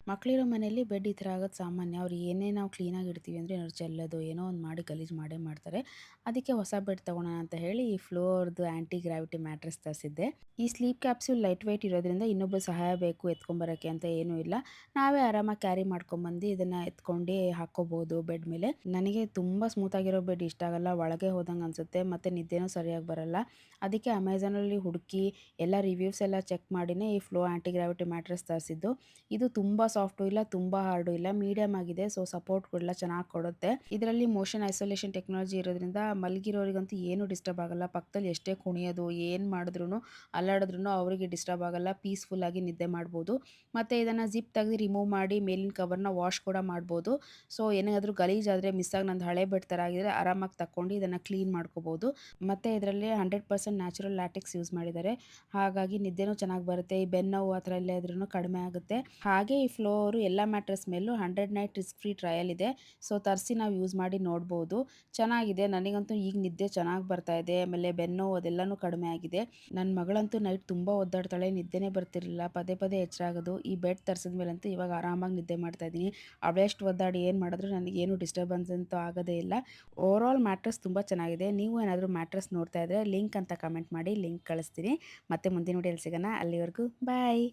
ಮಕ್ಕಳಿರೋ ಮನೆಯಲ್ಲಿ ಬೆಡ್ ಈ ಥರ ಆಗೋದು ಸಾಮಾನ್ಯ. ಅವ್ರು ಏನೇ ನಾವು ಕ್ಲೀನಾಗಿ ಇಡ್ತೀವಿ ಅಂದರೆ ಏನಾದ್ರು ಚೆಲ್ಲೋದು, ಏನೋ ಒಂದು ಮಾಡಿ ಗಲೀಜು ಮಾಡೇ ಮಾಡ್ತಾರೆ. ಅದಕ್ಕೆ ಹೊಸ ಬೆಡ್ ತಗೋಳೋಣ ಅಂತ ಹೇಳಿ ಈ ಫ್ಲೋರ್‌ದು ಆಂಟಿ ಗ್ರಾವಿಟಿ ಮ್ಯಾಟ್ರೆಸ್ ತರಿಸಿದ್ದೆ. ಈ ಸ್ಲೀಪ್ ಕ್ಯಾಪ್ಸೂಲ್ ಲೈಟ್ ವೆಯ್ಟ್ ಇರೋದ್ರಿಂದ ಇನ್ನೊಬ್ಬರ ಸಹಾಯ ಬೇಕು ಎತ್ಕೊಂಬರಕ್ಕೆ ಅಂತ ಏನೂ ಇಲ್ಲ. ನಾವೇ ಆರಾಮಾಗಿ ಕ್ಯಾರಿ ಮಾಡ್ಕೊಂಬಂದು ಇದನ್ನ ಎತ್ಕೊಂಡು ಹಾಕ್ಕೋಬೋದು ಬೆಡ್ ಮೇಲೆ. ನನಗೆ ತುಂಬ ಸ್ಮೂತ್ ಆಗಿರೋ ಬೆಡ್ ಇಷ್ಟ ಆಗಲ್ಲ. ಒಳಗೆ ಹೋದಂಗೆ ಅನ್ಸುತ್ತೆ ಮತ್ತೆ ನಿದ್ದೆನೂ ಸರಿಯಾಗಿ ಬರಲ್ಲ. ಅದಕ್ಕೆ ಅಮೆಝಾನಲ್ಲಿ ಹುಡುಕಿ ಎಲ್ಲ ರಿವ್ಯೂಸ್ ಎಲ್ಲ ಚೆಕ್ ಮಾಡಿನೇ ಈ ಫ್ಲೋ ಆಂಟಿ ಗ್ರಾವಿಟಿ ಮ್ಯಾಟ್ರೆಸ್ ತರಿಸಿದ್ದು. ಇದು ತುಂಬ ಸಾಫ್ಟು ಇಲ್ಲ, ತುಂಬ ಹಾರ್ಡು ಇಲ್ಲ, ಮೀಡಿಯಮ್ ಆಗಿದೆ. ಸೊ ಸಪೋರ್ಟ್ ಕೂಡ ಚೆನ್ನಾಗಿ ಕೊಡುತ್ತೆ. ಇದರಲ್ಲಿ ಮೋಷನ್ ಐಸೋಲೇಷನ್ ಟೆಕ್ನಾಲಜಿ ಇರೋದ್ರಿಂದ ಮಲಗಿರೋರಿಗಂತೂ ಏನು ಡಿಸ್ಟರ್ಬ್ ಆಗಲ್ಲ. ಪಕ್ಕದಲ್ಲಿ ಎಷ್ಟೇ ಕುಣಿಯೋದು ಏನು ಮಾಡಿದ್ರೂ ಅಲ್ಲಾಡಿದ್ರೂ ಅವರಿಗೆ ಡಿಸ್ಟರ್ಬ್ ಆಗಲ್ಲ. ಪೀಸ್‌ಫುಲ್ ಆಗಿ ನಿದ್ದೆ ಮಾಡ್ಬೋದು. ಮತ್ತು ಇದನ್ನು ಜಿಪ್ ತೆಗೆದು ರಿಮೂವ್ ಮಾಡಿ ಮೇಲಿನ ಕವರ್‌ನ ವಾಶ್ ಕೂಡ ಮಾಡ್ಬೋದು. ಸೊ ಏನಾದರೂ ಗಲೀಜಾದರೆ ಮಿಸ್ಸಾಗಿ ನಂದು ಹಳೆ ಬೆಡ್ ಥರ ಆಗಿದ್ರೆ ಆರಾಮಾಗಿ ತಕ್ಕೊಂಡು ಇದನ್ನು ಕ್ಲೀನ್ ಮಾಡ್ಕೋಬೋದು. ಮತ್ತು ಇದರಲ್ಲಿ 100% ನ್ಯಾಚುರಲ್ ಲ್ಯಾಟೆಕ್ಸ್ ಯೂಸ್ ಮಾಡಿದ್ದಾರೆ. ಹಾಗಾಗಿ ನಿದ್ದೆನೂ ಚೆನ್ನಾಗಿ ಬರುತ್ತೆ. ಈ ಬೆನ್ನೋವು ಆ ಥರ ಎಲ್ಲ ಇದ್ರೂ ಕಡಿಮೆ ಆಗುತ್ತೆ. ಹಾಗೆ ಈ ಫ್ಲೋರು ಎಲ್ಲ ಮ್ಯಾಟ್ರೆಸ್ ಮೇಲೂ 100 ನೈಟ್ ರಿಸ್ಕ್ ಫ್ರೀ ಟ್ರಯಲ್ ಇದೆ. ಸೊ ತರಿಸಿ ನಾವು ಯೂಸ್ ಮಾಡಿ ನೋಡ್ಬೋದು. ಚೆನ್ನಾಗಿದೆ. ನನಗಂತೂ ಈಗ ನಿದ್ದೆ ಚೆನ್ನಾಗಿ ಬರ್ತಾ ಇದೆ. ಆಮೇಲೆ ಬೆನ್ನೋವು ಅದೆಲ್ಲನೂ ಕಡಿಮೆ ಆಗಿದೆ. ನನ್ನ ಮಗಳಂತೂ ನೈಟ್ ತುಂಬ ಒದ್ದಾಡ್ತಾಳೆ. ನಿದ್ದೆನೇ ಬರ್ತಿರಲಿಲ್ಲ. ಪದೇ ಪದೇ ಎಚ್ಚರ ಆಗೋದು. ಈ ಬೆಡ್ ತರಿಸಿದ ಮೇಲಂತೂ ಇವಾಗ ಆರಾಮಾಗಿ ನಿದ್ದೆ ಮಾಡ್ತಾ ಇದ್ದೀನಿ. ಅವಳೆಷ್ಟು ಒದ್ದಾಡಿ ಏನು ಮಾಡಿದ್ರು ನನಗೇನು ಡಿಸ್ಟರ್ಬೆನ್ಸ್ ಅಂತೂ ಆಗೋದೇ ಇಲ್ಲ. ಓವರಾಲ್ ಮ್ಯಾಟ್ರೆಸ್ ತುಂಬ ಚೆನ್ನಾಗಿದೆ. ನೀವು ಏನಾದರೂ ಮ್ಯಾಟ್ರೆಸ್ ನೋಡ್ತಾ ಇದ್ದರೆ ಲಿಂಕ್ ಅಂತ ಕಮೆಂಟ್ ಮಾಡಿ. ಲಿಂಕ್ ಕಳಿಸ್ತೀನಿ. ಮತ್ತೆ ಮುಂದಿನ ವಿಡಿಯೋಲಿ ಸಿಗೋಣ. ಅಲ್ಲಿವರೆಗೂ ಬಾಯ್.